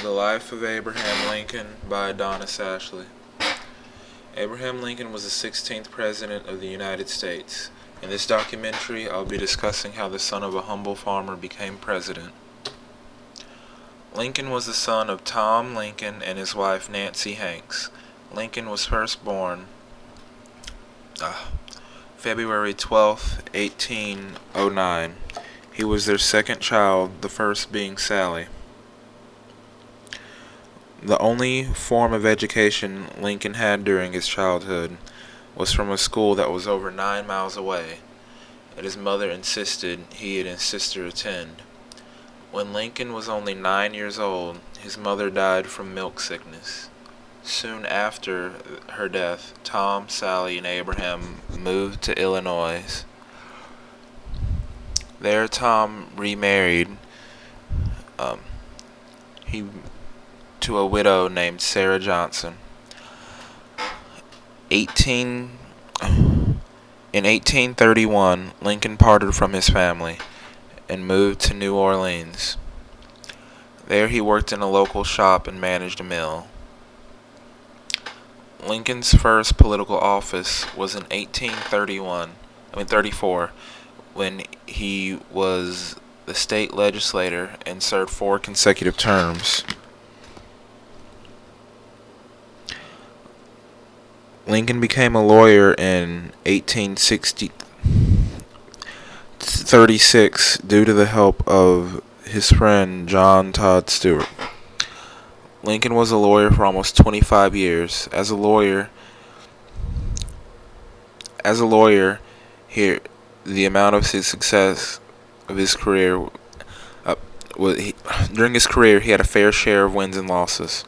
The Life of Abraham Lincoln by Adonis Ashley. Abraham Lincoln was the 16th President of the United States. In this documentary, I'll be discussing how the son of a humble farmer became president. Lincoln was the son of Tom Lincoln and his wife Nancy Hanks. Lincoln was first born February 12, 1809. He was their second child, the first being Sally. The only form of education Lincoln had during his childhood was from a school that was over 9 miles away, and his mother insisted he and his sister attend. When Lincoln was only 9 years old, his mother died from milk sickness. Soon after her death, Tom, Sally, and Abraham moved to Illinois. There, Tom remarried to a widow named Sarah Johnson. In 1831, Lincoln parted from his family and moved to New Orleans. There he worked in a local shop and managed a mill. Lincoln's first political office was in 1834, when he was the state legislator and served 4 consecutive terms. Lincoln became a lawyer in 1836 due to the help of his friend John Todd Stewart. Lincoln was a lawyer for almost 25 years. As a lawyer, here the amount of his success of his career during his career, he had a fair share of wins and losses.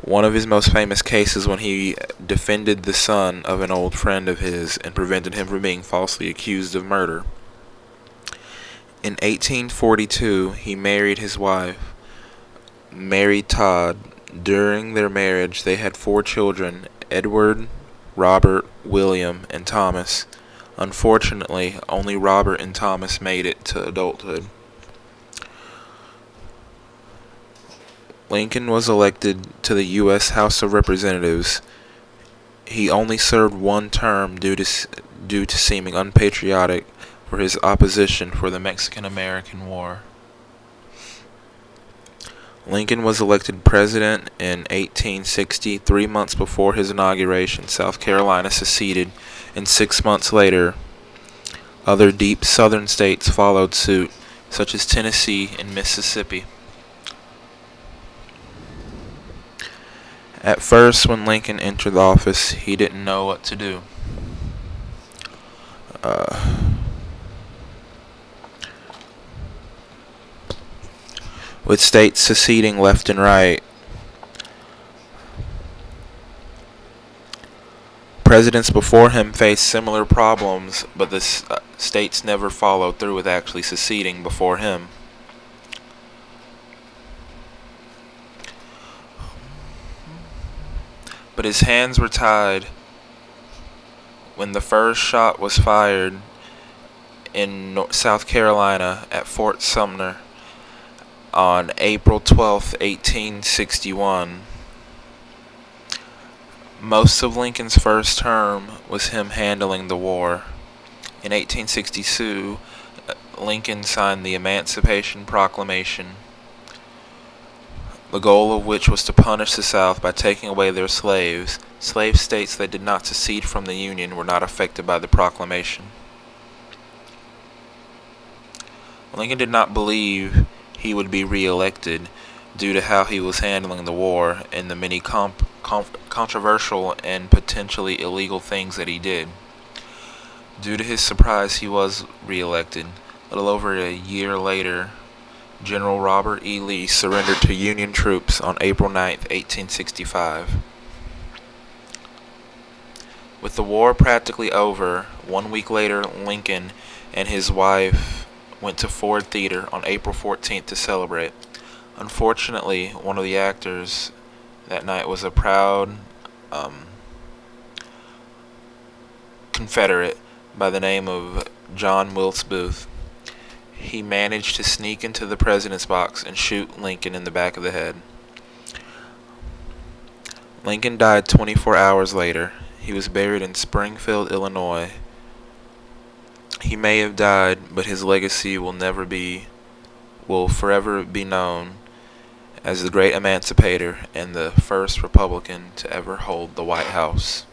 One of his most famous cases when he defended the son of an old friend of his and prevented him from being falsely accused of murder. In 1842, he married his wife, Mary Todd. During their marriage, they had 4 children: Edward, Robert, William, and Thomas. Unfortunately, only Robert and Thomas made it to adulthood. Lincoln was elected to the U.S. House of Representatives. He only served 1 term due to seeming unpatriotic for his opposition for the Mexican-American War. Lincoln was elected president in 1860. 3 months before his inauguration, South Carolina seceded, and 6 months later, other deep southern states followed suit, such as Tennessee and Mississippi. At first, when Lincoln entered the office, he didn't know what to do. With states seceding left and right, presidents before him faced similar problems, but the states never followed through with actually seceding before him. But his hands were tied when the first shot was fired in South Carolina at Fort Sumner on April 12, 1861. Most of Lincoln's first term was him handling the war. In 1862, Lincoln signed the Emancipation Proclamation, the goal of which was to punish the South by taking away their slaves. Slave states that did not secede from the Union were not affected by the proclamation. Lincoln did not believe he would be re-elected due to how he was handling the war and the many controversial and potentially illegal things that he did. Due to his surprise, he was re-elected. A little over a year later, General Robert E. Lee surrendered to Union troops on April 9, 1865. With the war practically over, 1 week later, Lincoln and his wife went to Ford Theater on April 14th to celebrate. Unfortunately, one of the actors that night was a proud Confederate by the name of John Wilkes Booth. he managed to sneak into the president's box and shoot Lincoln in the back of the head. Lincoln died 24 hours later. He was buried in Springfield, Illinois. He may have died, but his legacy will forever be known as the great emancipator and the first Republican to ever hold the White House.